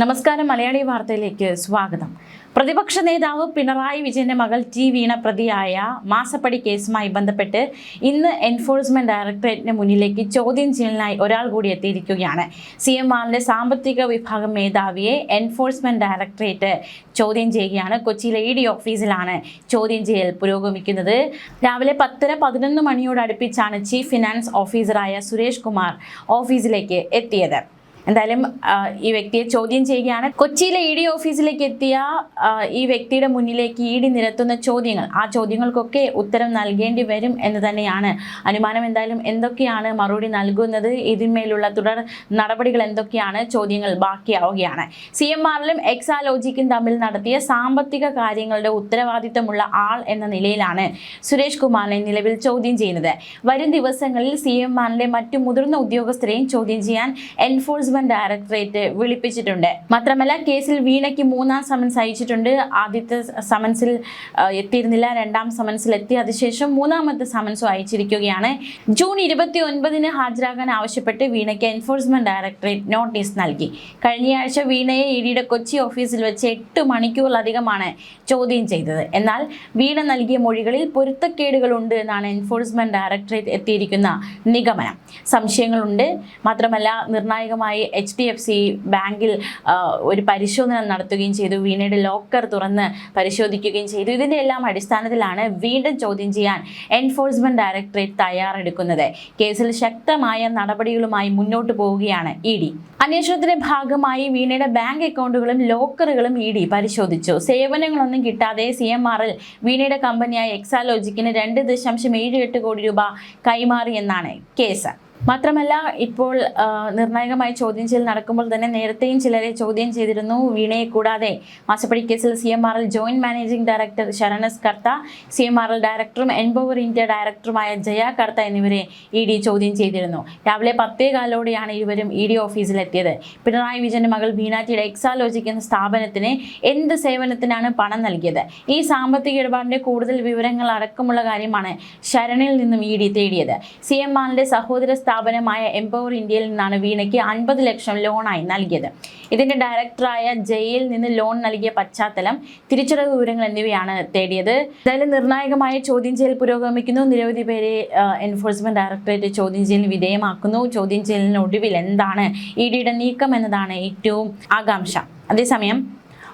നമസ്കാരം. മലയാളി വാർത്തയിലേക്ക് സ്വാഗതം. പ്രതിപക്ഷ നേതാവ് പിണറായി വിജയന്റെ മകൾ ടി വീണ പ്രതിയായ മാസപ്പടി കേസുമായി ബന്ധപ്പെട്ട് ഇന്ന് എൻഫോഴ്സ്മെന്റ് ഡയറക്ടറേറ്റിന് മുന്നിലേക്ക് ചോദ്യം ചെയ്യലിനായി ഒരാൾ കൂടി എത്തിയിരിക്കുകയാണ്. CMRന്റെ സാമ്പത്തിക വിഭാഗം മേധാവിയെ എൻഫോഴ്സ്മെന്റ് ഡയറക്ടറേറ്റ് ചോദ്യം ചെയ്യുകയാണ്. കൊച്ചിയിലെ ED ഓഫീസിലാണ് ചോദ്യം ചെയ്യൽ പുരോഗമിക്കുന്നത്. രാവിലെ 10:11 മണിയോട് അടുപ്പിച്ചാണ് ചീഫ് ഫിനാൻസ് ഓഫീസറായ സുരേഷ് കുമാർ ഓഫീസിലേക്ക് എത്തിയത്. എന്തായാലും ഈ വ്യക്തിയെ ചോദ്യം ചെയ്യുകയാണ്. കൊച്ചിയിലെ ED ഓഫീസിലേക്ക് എത്തിയ ഈ വ്യക്തിയുടെ മുന്നിലേക്ക് ED നിരത്തുന്ന ചോദ്യങ്ങൾ, ആ ചോദ്യങ്ങൾക്കൊക്കെ ഉത്തരം നൽകേണ്ടി വരും എന്ന് തന്നെയാണ് അനുമാനം. എന്തായാലും എന്തൊക്കെയാണ് മറുപടി നൽകുന്നത്, ഇതിന്മേലുള്ള തുടർ നടപടികൾ എന്തൊക്കെയാണ്, ചോദ്യങ്ങൾ ബാക്കിയാവുകയാണ്. CMRലും എക്സാലോജിക്കും തമ്മിൽ നടത്തിയ സാമ്പത്തിക കാര്യങ്ങളുടെ ഉത്തരവാദിത്തമുള്ള ആൾ എന്ന നിലയിലാണ് സുരേഷ് കുമാറിനെ നിലവിൽ ചോദ്യം ചെയ്യുന്നത്. വരും ദിവസങ്ങളിൽ CMRലെ മറ്റു മുതിർന്ന ഉദ്യോഗസ്ഥരെയും ചോദ്യം ചെയ്യാൻ എൻഫോഴ്സ്മെന്റ് ഡയറക്ടറേറ്റ് വിളിപ്പിച്ചിട്ടുണ്ട്. മാത്രമല്ല, കേസിൽ വീണയ്ക്ക് 3ാം സമൻസ് അയച്ചിട്ടുണ്ട്. ആദ്യത്തെ സമൻസിൽ എത്തിയിരുന്നില്ല, 2ാം സമൻസിൽ എത്തി. അതിനുശേഷം 3ാമത്തെ സമൻസും അയച്ചിരിക്കുകയാണ്. ജൂൺ 29 ഹാജരാകാൻ ആവശ്യപ്പെട്ട് വീണയ്ക്ക് എൻഫോഴ്സ്മെന്റ് ഡയറക്ടറേറ്റ് നോട്ടീസ് നൽകി. കഴിഞ്ഞയാഴ്ച വീണയെ EDയുടെ കൊച്ചി ഓഫീസിൽ വെച്ച് 8 മണിക്കൂറിലധികമാണ് ചോദ്യം ചെയ്തത്. എന്നാൽ വീണ നൽകിയ മൊഴികളിൽ പൊരുത്തക്കേടുകളുണ്ട് എന്നാണ് എൻഫോഴ്സ്മെന്റ് ഡയറക്ടറേറ്റ് എത്തിയിരിക്കുന്ന നിഗമനം. സംശയങ്ങളുണ്ട്. മാത്രമല്ല, നിർണായകമായി HDFC ബാങ്കിൽ ഒരു പരിശോധന നടത്തുകയും ചെയ്തു. വീണയുടെ ലോക്കർ തുറന്ന് പരിശോധിക്കുകയും ചെയ്തു. ഇതിൻ്റെ എല്ലാം അടിസ്ഥാനത്തിലാണ് വീണ്ടും ചോദ്യം ചെയ്യാൻ എൻഫോഴ്സ്മെന്റ് ഡയറക്ടറേറ്റ് തയ്യാറെടുക്കുന്നത്. കേസിൽ ശക്തമായ നടപടികളുമായി മുന്നോട്ട് പോവുകയാണ് ED. അന്വേഷണത്തിന്റെ ഭാഗമായി വീണയുടെ ബാങ്ക് അക്കൗണ്ടുകളും ലോക്കറുകളും ED പരിശോധിച്ചു. സേവനങ്ങളൊന്നും കിട്ടാതെ CMRൽ വീണയുടെ കമ്പനിയായ എക്സാലോജിക്കിന് 2.78 കോടി രൂപ കൈമാറിയെന്നാണ് കേസ്. മാത്രമല്ല, ഇപ്പോൾ നിർണായകമായി ചോദ്യം ചെയ്യൽ നടക്കുമ്പോൾ തന്നെ നേരത്തെയും ചിലരെ ചോദ്യം ചെയ്തിരുന്നു. വീണയെ കൂടാതെ മാസപ്പടി കേസിൽ CMRൽ ജോയിന്റ് മാനേജിംഗ് ഡയറക്ടർ ശരണസ് കർത്ത, CMRൽ ഡയറക്ടറും എൻപവർ ഇന്ത്യ ഡയറക്ടറുമായ ജയ കർത്ത എന്നിവരെ ED ചോദ്യം ചെയ്തിരുന്നു. രാവിലെ 10:15 ഇരുവരും ED ഓഫീസിലെത്തിയത്. പിണറായി വിജയന്റെ മകൾ വീണ ടിയുടെ എക്സാലോജിക് എന്ന സ്ഥാപനത്തിന് എന്ത് സേവനത്തിനാണ് പണം നൽകിയത്, ഈ സാമ്പത്തിക ഇടപാടിന്റെ കൂടുതൽ വിവരങ്ങൾ അടക്കമുള്ള കാര്യമാണ് ശരണിൽ നിന്നും ED തേടിയത്. CMRന്റെ സഹോദര സ്ഥാപനമായ എംപവർ ഇന്ത്യയിൽ നിന്നാണ് വീണയ്ക്ക് 50 ലക്ഷം ലോണായി നൽകിയത്. ഇതിന്റെ ഡയറക്ടറായ ജയിൽ നിന്ന് ലോൺ നൽകിയ പശ്ചാത്തലം, തിരിച്ചടവ് വിവരങ്ങൾ എന്നിവയാണ് തേടിയത്. എന്തായാലും നിർണായകമായ ചോദ്യം ചെയ്യൽ പുരോഗമിക്കുന്നു. നിരവധി പേരെ എൻഫോഴ്സ്മെന്റ് ഡയറക്ടറേറ്റ് ചോദ്യം ചെയ്യലിന് വിധേയമാക്കുന്നു. ചോദ്യം ചെയ്യലിന് ഒടുവിൽ എന്താണ് EDയുടെ നീക്കം എന്നതാണ് ഏറ്റവും ആകാംക്ഷ. അതേസമയം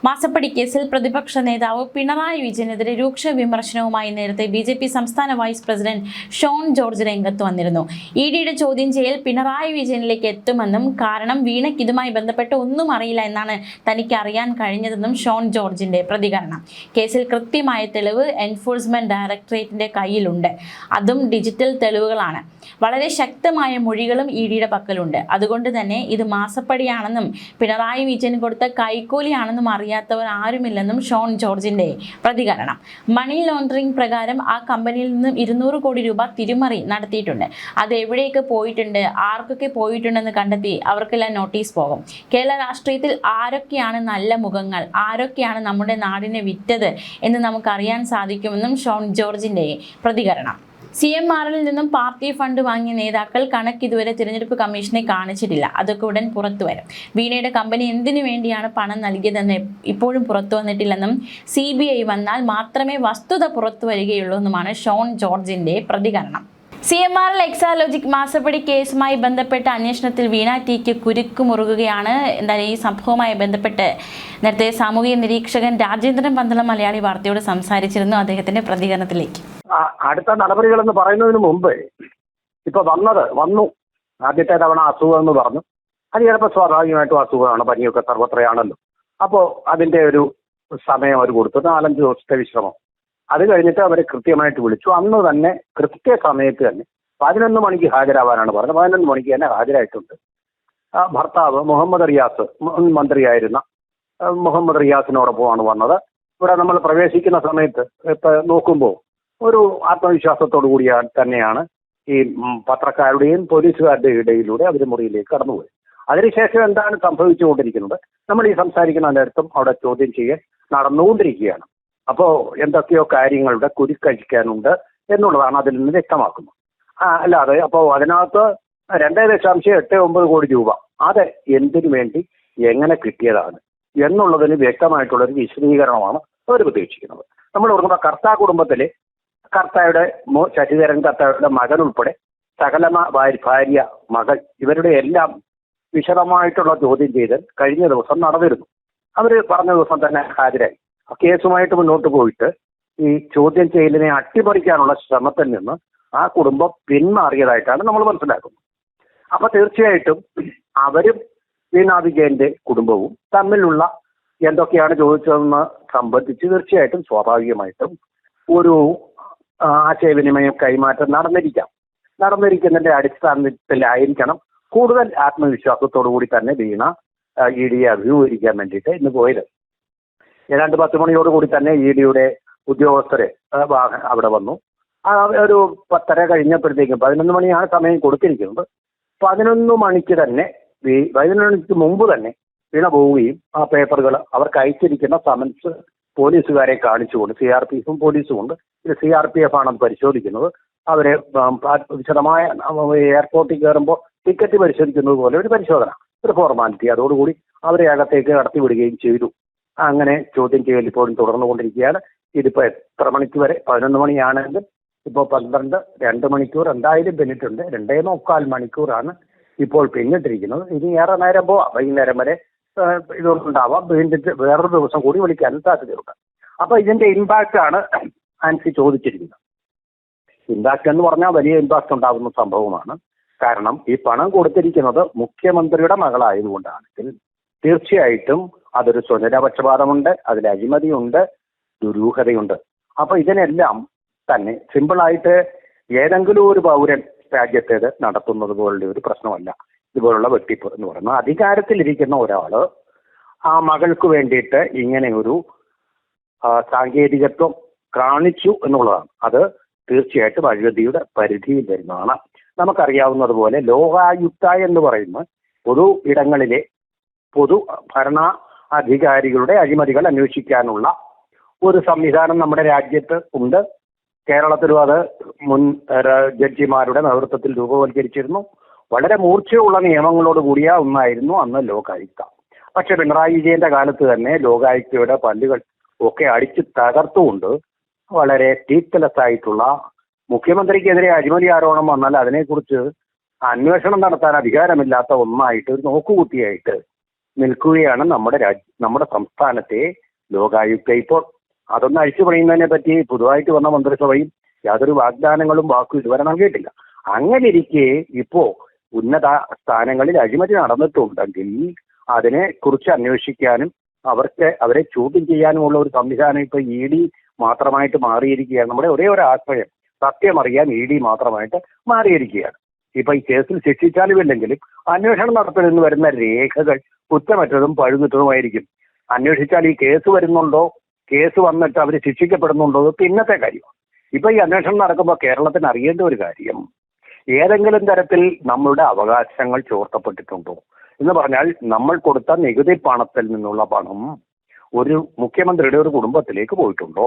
മാസപ്പടി കേസിൽ പ്രതിപക്ഷ നേതാവ് പിണറായി വിജയനെതിരെ രൂക്ഷ വിമർശനവുമായി നേരത്തെ BJP സംസ്ഥാന വൈസ് പ്രസിഡന്റ് ഷോൺ ജോർജ് രംഗത്ത് വന്നിരുന്നു. EDയുടെ ചോദ്യം ചെയ്യൽ പിണറായി വിജയനിലേക്ക് എത്തുമെന്നും കാരണം വീണയ്ക്ക് ഇതുമായി ബന്ധപ്പെട്ട് ഒന്നും അറിയില്ല എന്നാണ് തനിക്ക് അറിയാൻ കഴിഞ്ഞതെന്നും ഷോൺ ജോർജിന്റെ പ്രതികരണം. കേസിൽ കൃത്യമായ തെളിവ് എൻഫോഴ്സ്മെന്റ് ഡയറക്ടറേറ്റിന്റെ കയ്യിലുണ്ട്. അതും ഡിജിറ്റൽ തെളിവുകളാണ്. വളരെ ശക്തമായ മൊഴികളും EDയുടെ പക്കലുണ്ട്. അതുകൊണ്ട് തന്നെ ഇത് മാസപ്പടിയാണെന്നും പിണറായി വിജയൻ കൊടുത്ത കൈക്കൂലിയാണെന്നും അറിയാത്തവർ ആരുമില്ലെന്നും ഷോൺ ജോർജിന്റെ പ്രതികരണം. മണി ലോണ്ടറിംഗ് പ്രകാരം ആ കമ്പനിയിൽ നിന്നും 200 കോടി രൂപ തിരിമറി നടത്തിയിട്ടുണ്ട്. അത് എവിടേക്ക് പോയിട്ടുണ്ട്, ആർക്കൊക്കെ പോയിട്ടുണ്ടെന്ന് കണ്ടെത്തി അവർക്കെല്ലാം നോട്ടീസ് പോകും. കേരള രാഷ്ട്രീയത്തിൽ ആരൊക്കെയാണ് നല്ല മുഖങ്ങൾ, ആരൊക്കെയാണ് നമ്മുടെ നാടിനെ വിറ്റത് എന്ന് നമുക്കറിയാൻ സാധിക്കുമെന്നും ഷോൺ ജോർജിന്റെ പ്രതികരണം. CMRൽ നിന്നും പാർട്ടി ഫണ്ട് വാങ്ങിയ നേതാക്കൾ കണക്ക് ഇതുവരെ തിരഞ്ഞെടുപ്പ് കമ്മീഷനെ കാണിച്ചിട്ടില്ല. അതൊക്കെ ഉടൻ പുറത്തു വരും. വീണയുടെ കമ്പനി എന്തിനു വേണ്ടിയാണ് പണം നൽകിയതെന്ന് ഇപ്പോഴും പുറത്തു വന്നിട്ടില്ലെന്നും CBI വന്നാൽ മാത്രമേ വസ്തുത പുറത്തു വരികയുള്ളൂ എന്നുമാണ് ഷോൺ ജോർജിന്റെ പ്രതികരണം. CMRൽ എക്സാലോജിക് മാസപ്പടി കേസുമായി ബന്ധപ്പെട്ട അന്വേഷണത്തിൽ വീണ ടിക്ക് കുരുക്ക് മുറുകുകയാണ്. എന്തായാലും ഈ സംഭവവുമായി ബന്ധപ്പെട്ട് നേരത്തെ സാമൂഹിക നിരീക്ഷകൻ രാജേന്ദ്രൻ പന്തളം മലയാളി വാർത്തയോട് സംസാരിച്ചിരുന്നു. അദ്ദേഹത്തിന്റെ പ്രതികരണത്തിലേക്ക്. അടുത്ത നടപടികൾ എന്ന് പറയുന്നതിന് മുമ്പ് ഇപ്പൊ വന്നു ആദ്യത്തെ തവണ അസുഖം എന്ന് പറഞ്ഞു. അത് ചിലപ്പോൾ സ്വാഭാവികമായിട്ടും അസുഖമാണ്, പനിയൊക്കെ സർവത്രയാണല്ലോ. അപ്പോൾ അതിന്റെ ഒരു സമയം അവർ കൊടുത്തു, 4-5 ദിവസത്തെ വിശ്രമം. അത് കഴിഞ്ഞിട്ട് അവരെ കൃത്യമായിട്ട് വിളിച്ചു. അന്ന് തന്നെ കൃത്യസമയത്ത് തന്നെ 11 മണിക്ക് ഹാജരാവാനാണ് പറഞ്ഞത്. 11 മണിക്ക് തന്നെ ഹാജരായിട്ടുണ്ട്. ഭർത്താവ് മുഹമ്മദ് റിയാസ്, മുൻ മന്ത്രിയായിരുന്ന മുഹമ്മദ് റിയാസിനോടൊപ്പമാണ് വന്നത്. ഇവിടെ നമ്മൾ പ്രവേശിക്കുന്ന സമയത്ത് ഇപ്പൊ നോക്കുമ്പോൾ ഒരു ആത്മവിശ്വാസത്തോടു കൂടി തന്നെയാണ് ഈ പത്രക്കാരുടെയും പോലീസുകാരുടെയും ഇടയിലൂടെ അവർ മുറിയിലേക്ക് കടന്നുപോയി. അതിനുശേഷം എന്താണ് സംഭവിച്ചുകൊണ്ടിരിക്കുന്നത്, നമ്മൾ ഈ സംസാരിക്കുന്ന നേരത്തും അവിടെ ചോദ്യം ചെയ്യൽ നടന്നുകൊണ്ടിരിക്കുകയാണ്. അപ്പോൾ എന്തൊക്കെയോ കാര്യങ്ങളുടെ കുരുക്കഴിക്കാനുണ്ട് എന്നുള്ളതാണ് അതിൽ നിന്ന് വ്യക്തമാക്കുന്നത്. അല്ലാതെ അപ്പോൾ അതിനകത്ത് 2.89 കോടി രൂപ അത് എന്തിനു വേണ്ടി എങ്ങനെ കിട്ടിയതാണ് എന്നുള്ളതിന് വ്യക്തമായിട്ടുള്ളൊരു വിശദീകരണമാണ് അവർ പ്രതീക്ഷിക്കുന്നത്. നമ്മൾ ഓർക്കുമ്പോൾ കർത്താ കുടുംബത്തിലെ കർത്തായുടെ ശശിധരൻ കർത്തായുടെ മകൻ ഉൾപ്പെടെ സകലമ ഭാര്യ, മകൾ ഇവരുടെ എല്ലാം വിശദമായിട്ടുള്ള ചോദ്യം ചെയ്ത് കഴിഞ്ഞ ദിവസം നടന്നിരുന്നു. അവർ പറഞ്ഞ ദിവസം തന്നെ ഹാജരായി. കേസുമായിട്ട് മുന്നോട്ട് പോയിട്ട് ഈ ചോദ്യം ചെയ്യലിനെ അട്ടിമറിക്കാനുള്ള ശ്രമത്തിൽ നിന്ന് ആ കുടുംബം പിന്മാറിയതായിട്ടാണ് നമ്മൾ മനസ്സിലാക്കുന്നത്. അപ്പൊ തീർച്ചയായിട്ടും അവരും വീണ വിജയന്റെ കുടുംബവും തമ്മിലുള്ള എന്തൊക്കെയാണ് ചോദിച്ചതെന്ന് സംബന്ധിച്ച് തീർച്ചയായിട്ടും സ്വാഭാവികമായിട്ടും ഒരു ആശയവിനിമയം കൈമാറ്റം നടന്നിരിക്കുന്നതിന്റെ അടിസ്ഥാനത്തിലായിരിക്കണം കൂടുതൽ ആത്മവിശ്വാസത്തോടു കൂടി തന്നെ വീണ ഇ ഡിയെ അഭിമുഖീകരിക്കാൻ വേണ്ടിയിട്ട് ഇന്ന് പോയത്. ഏതാണ്ട് 10 മണിയോടുകൂടി തന്നെ ഇ ഡിയുടെ ഉദ്യോഗസ്ഥര് അവിടെ വന്നു. ഒരു 10:30 കഴിഞ്ഞപ്പോഴത്തേക്കും 11 മണിയാണ് സമയം കൊടുത്തിരിക്കുന്നത്. 11 മണിക്ക് തന്നെ 11 മണിക്ക് മുമ്പ് തന്നെ വീണ പോവുകയും ആ പേപ്പറുകൾ അവർക്ക് അയച്ചിരിക്കുന്ന സമൻസ് പോലീസുകാരെ കാണിച്ചുകൊണ്ട് CRPF പോലീസും ഉണ്ട്. ഇത് CRPF ആണ് പരിശോധിക്കുന്നത്. അവരെ വിശദമായ എയർപോർട്ടിൽ കയറുമ്പോൾ ടിക്കറ്റ് പരിശോധിക്കുന്നത് പോലെ ഒരു പരിശോധന, ഒരു ഫോർമാലിറ്റി, അതോടുകൂടി അവരെ അകത്തേക്ക് കടത്തിവിടുകയും ചെയ്തു. അങ്ങനെ ചോദ്യം ചെയ്യൽ ഇപ്പോഴും തുടർന്നുകൊണ്ടിരിക്കുകയാണ്. ഇതിപ്പോൾ എത്ര മണിക്ക് വരെ? 11 മണിയാണെങ്കിൽ ഇപ്പോൾ 12, 2 മണിക്കൂർ എന്തായാലും പിന്നിട്ടുണ്ട്. 2.25 മണിക്കൂറാണ് ഇപ്പോൾ പിന്നിട്ടിരിക്കുന്നത്. ഇനി ഏറെ നേരം പോവാം, വൈകുന്നേരം വരെ ഇതുണ്ടാവാം. വീണ്ടും വേറൊരു ദിവസം കൂടി വിളിക്കാനും സാധ്യതയുണ്ട്. അപ്പൊ ഇതിന്റെ ഇമ്പാക്റ്റ് ആണ് ആൻസി ചോദിച്ചിരിക്കുന്നത്. ഇമ്പാക്റ്റ് എന്ന് പറഞ്ഞാൽ വലിയ ഇമ്പാക്റ്റ് ഉണ്ടാകുന്ന സംഭവമാണ്. കാരണം ഈ പണം കൊടുത്തിരിക്കുന്നത് മുഖ്യമന്ത്രിയുടെ മകളായതുകൊണ്ടാണെങ്കിൽ തീർച്ചയായിട്ടും അതൊരു സ്വജനപക്ഷപാതമുണ്ട്, അതിൽ അഴിമതിയുണ്ട്, ദുരൂഹതയുണ്ട്. അപ്പൊ ഇതിനെല്ലാം തന്നെ സിമ്പിളായിട്ട് ഏതെങ്കിലും ഒരു പൗരൻ രാജ്യത്തേത് നടത്തുന്നത് പോലുള്ള ഒരു പ്രശ്നമല്ല ഇതുപോലുള്ള വെട്ടിപ്പ് എന്ന് പറയുന്നത്. അധികാരത്തിലിരിക്കുന്ന ഒരാള് ആ മകൾക്ക് വേണ്ടിയിട്ട് ഇങ്ങനെ ഒരു സാങ്കേതികത്വം കാണിച്ചു എന്നുള്ളതാണ്. അത് തീർച്ചയായിട്ടും അഴിമതിയുടെ പരിധിയിൽ വരുന്നതാണ്. നമുക്കറിയാവുന്നതുപോലെ ലോകായുക്ത എന്ന് പറയുന്ന പൊതു ഇടങ്ങളിലെ പൊതു ഭരണ അധികാരികളുടെ അഴിമതികൾ അന്വേഷിക്കാനുള്ള ഒരു സംവിധാനം നമ്മുടെ രാജ്യത്ത് ഉണ്ട്. കേരളത്തിലും അത് മുൻ ജഡ്ജിമാരുടെ നേതൃത്വത്തിൽ രൂപവൽക്കരിച്ചിരുന്നു. വളരെ മൂർച്ചയുള്ള നിയമങ്ങളോട് കൂടിയ ഒന്നായിരുന്നു അന്ന് ലോകായുക്ത. പക്ഷെ പിണറായി വിജയന്റെ കാലത്ത് തന്നെ ലോകായുക്തയുടെ പല്ലുകൾ ഒക്കെ അടിച്ച് തകർത്തുകൊണ്ട് വളരെ ടീത്ത്ലെസ് ആയിട്ടുള്ള, മുഖ്യമന്ത്രിക്കെതിരെ അഴിമതി ആരോപണം വന്നാൽ അതിനെക്കുറിച്ച് അന്വേഷണം നടത്താൻ അധികാരമില്ലാത്ത ഒന്നായിട്ട്, ഒരു നോക്കുകുത്തിയായിട്ട് നിൽക്കുകയാണ് നമ്മുടെ സംസ്ഥാനത്തെ ലോകായുക്ത. ഇപ്പോൾ അതൊന്ന് അഴിച്ചു പണിയുന്നതിനെ പറ്റി പുതുതായിട്ട് വന്ന മന്ത്രിസഭയും യാതൊരു വാഗ്ദാനങ്ങളും വാക്കും ഇതുവരെ നൽകിയിട്ടില്ല. അങ്ങനെ ഇരിക്കെ ഇപ്പോ ഉന്നത സ്ഥാനങ്ങളിൽ അഴിമതി നടന്നിട്ടുണ്ടെങ്കിൽ അതിനെ കുറിച്ച് അന്വേഷിക്കാനും അവരെ ചോദ്യം ചെയ്യാനുമുള്ള ഒരു സംവിധാനം ഇപ്പൊ ED മാത്രമായിട്ട് മാറിയിരിക്കുകയാണ്. നമ്മുടെ ഒരേ ഒരു ആശ്രയം സത്യം അറിയാൻ ED മാത്രമായിട്ട് മാറിയിരിക്കുകയാണ്. ഇപ്പൊ ഈ കേസിൽ ശിക്ഷിച്ചാലും ഇല്ലെങ്കിലും അന്വേഷണം നടത്തുന്നതിന് വരുന്ന രേഖകൾ കുറ്റമറ്റതും പഴുതുറ്റതുമായിരിക്കും. അന്വേഷിച്ചാൽ ഈ കേസ് വരുന്നുണ്ടോ, കേസ് വന്നിട്ട് അവർ ശിക്ഷിക്കപ്പെടുന്നുണ്ടോ, പിന്നത്തെ കാര്യം. ഇപ്പൊ ഈ അന്വേഷണം നടക്കുമ്പോൾ കേരളത്തിന് അറിയേണ്ട ഒരു കാര്യം, ഏതെങ്കിലും തരത്തിൽ നമ്മളുടെ അവകാശങ്ങൾ ചോർത്തപ്പെട്ടിട്ടുണ്ടോ എന്ന് പറഞ്ഞാൽ നമ്മൾ കൊടുത്ത നികുതി പണത്തിൽ നിന്നുള്ള പണം ഒരു മുഖ്യമന്ത്രിയുടെ ഒരു കുടുംബത്തിലേക്ക് പോയിട്ടുണ്ടോ?